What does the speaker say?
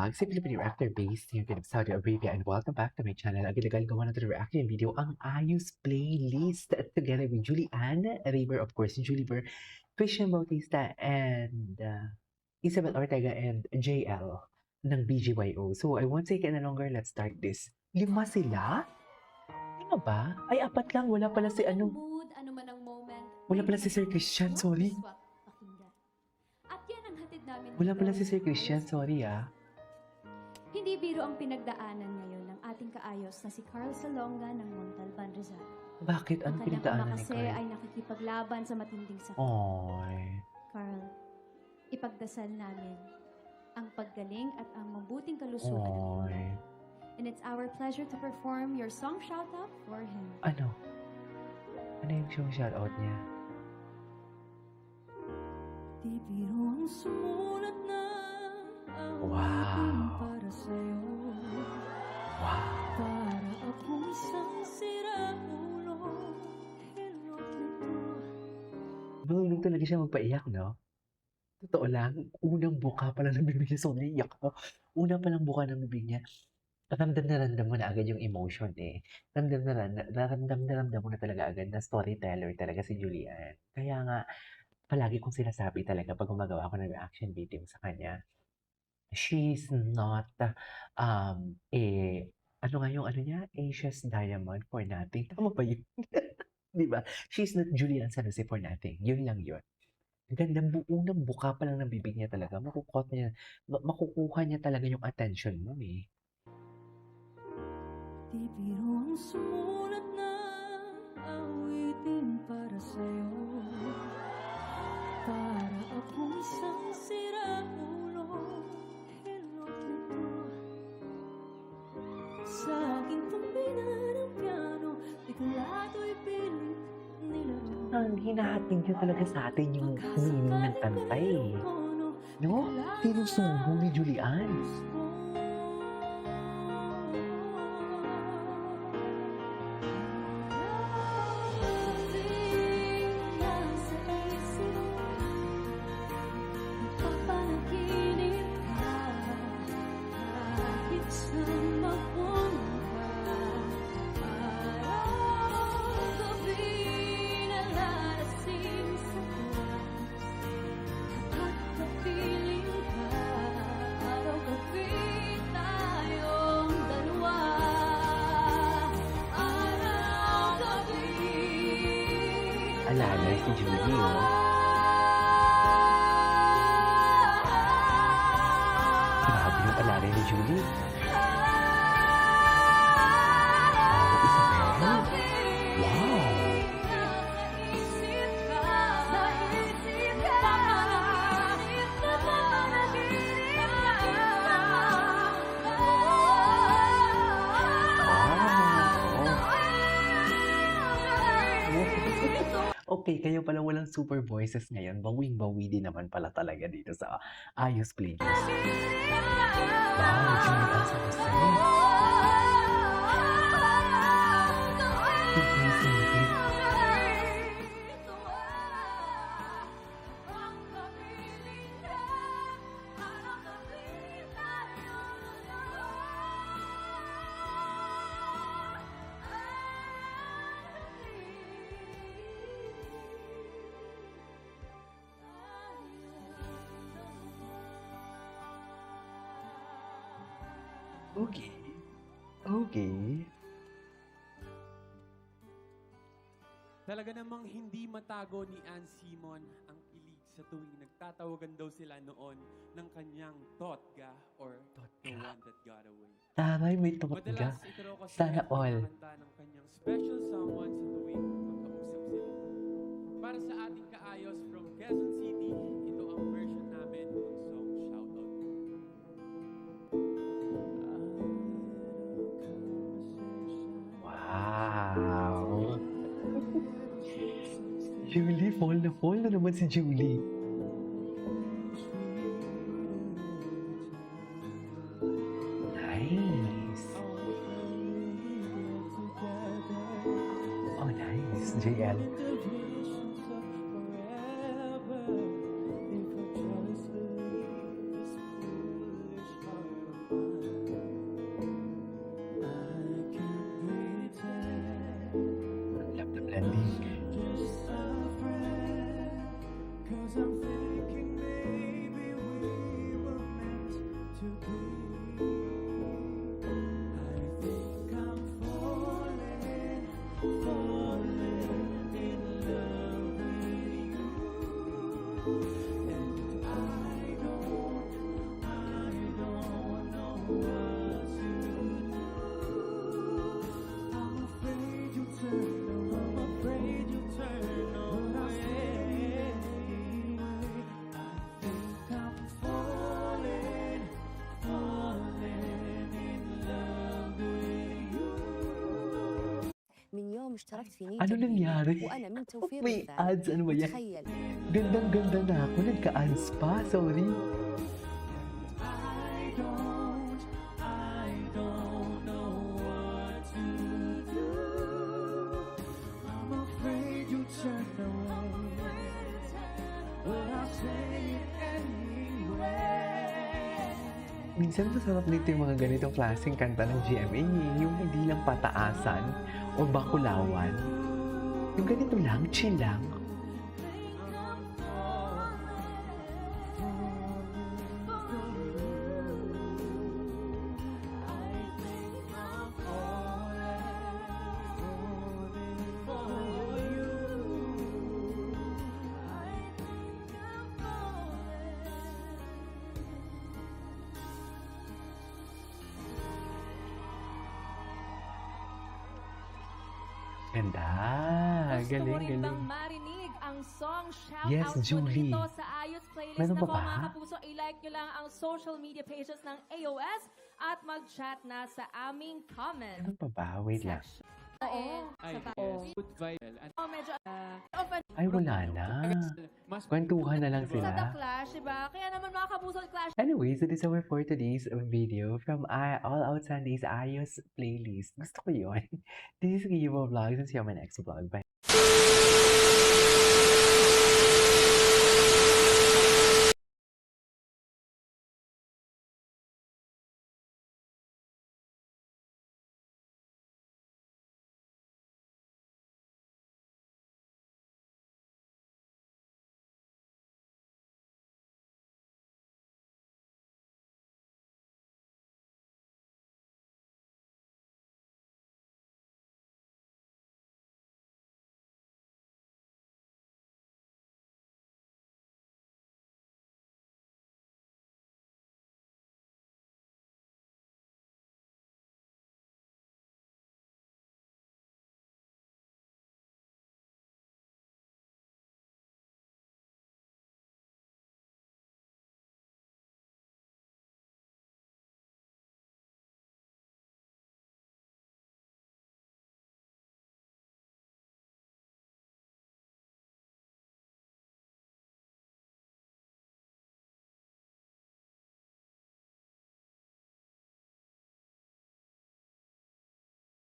vlog, Simply Pretty Reactor based here in Saudi Arabia, and welcome back to my channel. Agad-agad gawa na ito reaction video ang Ayos Playlist together with Julianne River, of course, Julie Burr, Christian Bautista, and Isabel Ortega and JL ng BGYO. So I won't take any longer, let's start this. 5 sila? Ano ba? Ay, 4 lang. Wala pala si ano. Mood, ano man ang moment. Wala pala si Sir Christian, sorry. Swak pakinggan. At yan ang hatid namin. Wala dito pala si Sir sa Christian, Ayos. sorry ah. Hindi biro ang pinagdaanan ngayon ng ating kaayos na si Carl Salonga ng Montalban, Rizal. Bakit? Ang Ano kanyang ama pinagdaanan ni kasi Carl? ay nakikipaglaban sa matinding sakit. Oy. Carl, ipagdasal namin ang paggaling at ang mabuting kalusugan ng iyong Oy. dad. And it's our pleasure to perform your song shout-out for him. Ano? Ano yung show shoutout niya? Di biro ang sumulat na Wow. para sa'yo. Wow. Para akong isang siraulo. Hello, Marunong talaga siya magpaiyak, no? Totoo lang, unang buka pa lang ng bibig niya, so naiyak ako. Una pa lang buka ng bibig niya, ramdam mo na agad yung emotion eh. Ramdam mo na talaga agad na storyteller talaga si Julian. Kaya nga, palagi kong sinasabi talaga pag gumagawa ako ng reaction video sa kanya, she's not ano nga yung ano niya? Asia's diamond for nothing. Tama ba yun? Di ba? She's not Julian San Jose for nothing. Yun lang yun. Ganda, unang buka pa lang ng bibig niya talaga. Makukuha niya talaga yung attention mo eh. Di biro ang sumulat na awitin para sa'yo. Para akong isang siraulo. Hello, sa aking tumbina ng piano, ikulato'y piling nilaro. Ang hinahatid niya talaga sa atin yung meaning ng kanta eh. No? Sinusubo ni Julian. Alala si Julie, oh. Grabe yung alala ni Julie. Isabel? Wow! Okay, kayo pala walang super voices ngayon. Bawing-bawi din naman pala talaga dito sa Ayos Playlist. Wow, Julian San Jose. Okay. Okay. Talaga namang hindi matago ni Ann Simon ang kilig sa tuwing nagtatawagan daw sila noon ng kanyang Totga or The One That Got Away. Taray, may totga. Madalas ito raw kasi Sana ang all. kinakanta ng kanyang special someone sa tuwing magkausap sila. Para sa ating kaayos from Quezon City, ito ang version namin ng song Shoutout. Wow! Julie, fall na naman si Julie. Nice! Oh, nice. JL. landing. من يوم اشتركت في نيل Ano تدوير nangyari? وأنا من توفير May الرسالة ads, ano ba yan? تخيل Gandang-ganda na ako. Nagka-ads pa. Sorry. Minsan masarap dito yung mga ganitong klaseng kanta ng GMA, yung hindi lang pataasan o bakulawan. Yung ganito lang, chill lang. Ganda. Gusto mo Galing, rin bang galing. marinig ang song Shout Yes, Out mo Julie. dito sa Ayos playlist Meron na pa po ba? mga kapuso? I-like nyo lang ang social media pages ng AOS at mag-chat na sa aming comment Ano pa ba? Wait lang. section. Oo. Ay, Sa yes. Good vibe. And Oh, medyo open Ay, wala na. mas Kwentuhan na lang sa The sila. Clash, diba? Kaya naman mga kapuso, Clash Anyways, that is our for today's video from All Out Sundays Ayos playlist. Gusto ko yun. This is Kiyo Vlogs and see you on my next vlog. Bye.